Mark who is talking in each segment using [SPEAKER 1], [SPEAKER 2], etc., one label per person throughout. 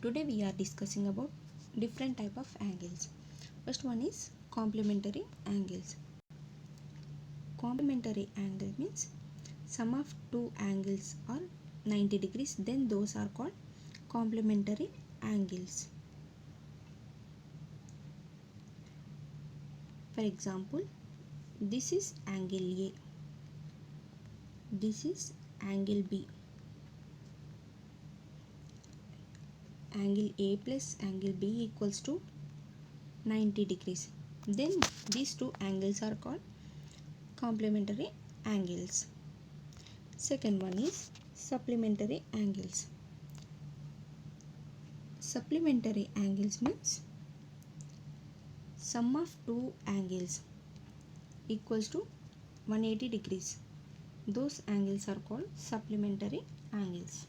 [SPEAKER 1] Today we are discussing about different type of angles. First one is complementary angles. Complementary angle means sum of two angles are 90 degrees, then those are called complementary angles. For example, this is angle A, this is angle B. Angle A plus angle B equals to 90 degrees. Then these two angles are called complementary angles. Second one is supplementary angles. Supplementary angles means sum of two angles equals to 180 degrees. Those angles are called supplementary angles.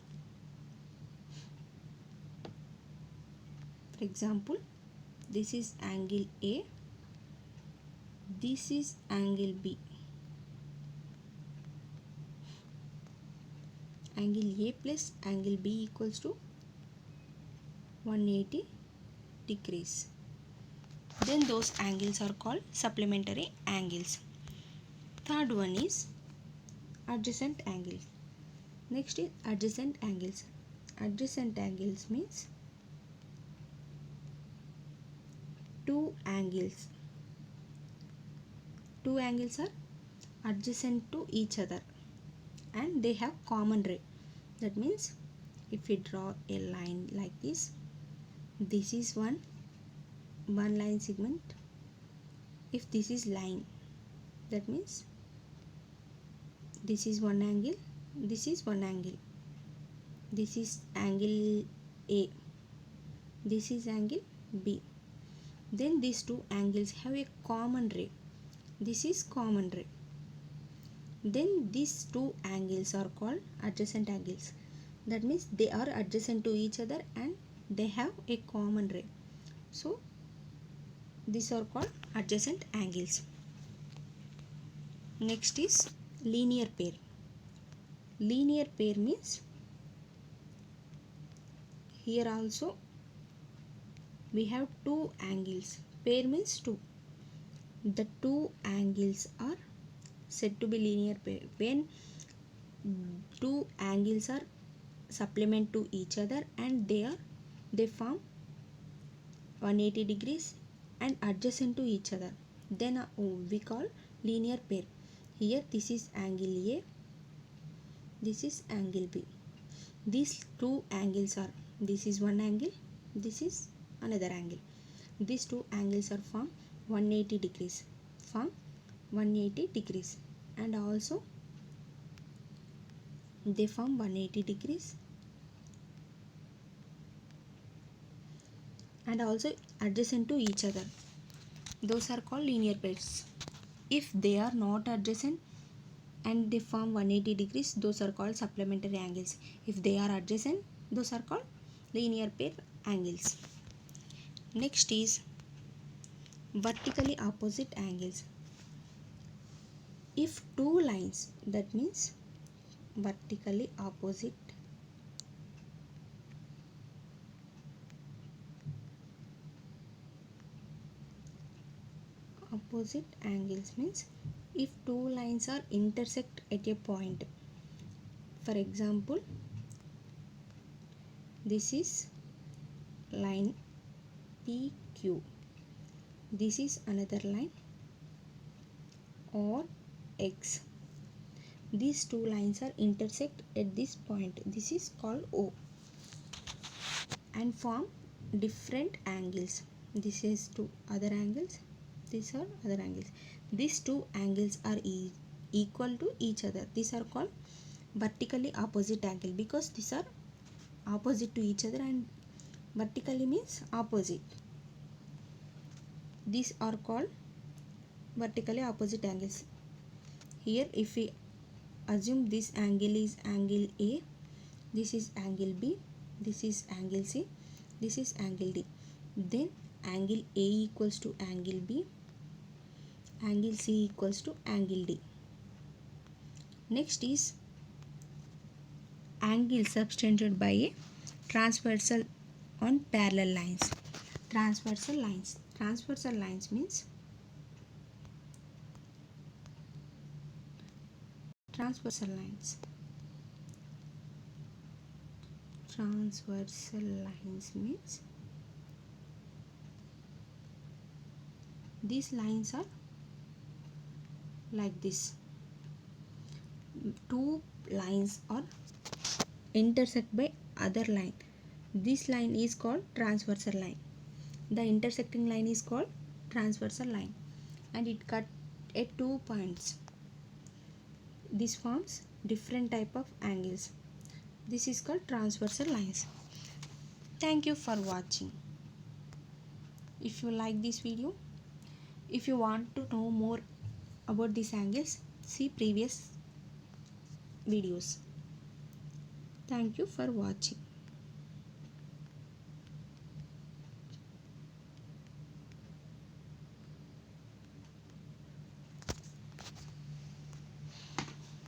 [SPEAKER 1] For example, this is angle A, this is angle B. Angle A plus angle B equals to 180 degrees. Then those angles are called supplementary angles. Third one is adjacent angles. Next is adjacent angles. Adjacent angles means two angles. Two angles are adjacent to each other and they have common ray. That means if we draw a line like this is one line segment. If this is line, that means this is one angle, this is one angle. This is angle A, this is angle B. Then these two angles have a common ray. This is common ray. Then these two angles are called adjacent angles. That means they are adjacent to each other and they have a common ray. So these are called adjacent angles. Next is linear pair. Linear pair means here also we have two angles. Pair means two. The two angles are said to be linear pair when two angles are supplement to each other and they form 180 degrees and adjacent to each other. Then we call linear pair. Here this is angle A, this is angle B. These two angles are, this is one angle, this is another angle. These two angles are form 180 degrees. Form 180 degrees and also they form 180 degrees and also adjacent to each other. Those are called linear pairs. If they are not adjacent and they form 180 degrees, those are called supplementary angles. If they are adjacent, those are called linear pair angles. Next is vertically opposite angles. If two lines, that means vertically opposite angles means if two lines are intersect at a point. For example, this is line PQ, this is another line or X. These two lines are intersect at this point. This is called O and form different angles. This is two other angles, these are other angles. These two angles are equal to each other. These are called vertically opposite angle because these are opposite to each other and vertically means opposite. These are called vertically opposite angles. Here if we assume this angle is angle A, this is angle B, this is angle C, this is angle D. Then angle A equals to angle B, angle C equals to angle D. Next is angle subtended by a transversal on parallel lines. Transversal lines. Transversal lines means transversal lines. Transversal lines means these lines are like this. Two lines are intersect by other line. This line is called transversal line. The intersecting line is called transversal line, and it cut at 2 points. This forms different type of angles. This is called transversal lines. Thank you for watching. If you like this video, if you want to know more about these angles, see previous videos. Thank you for watching.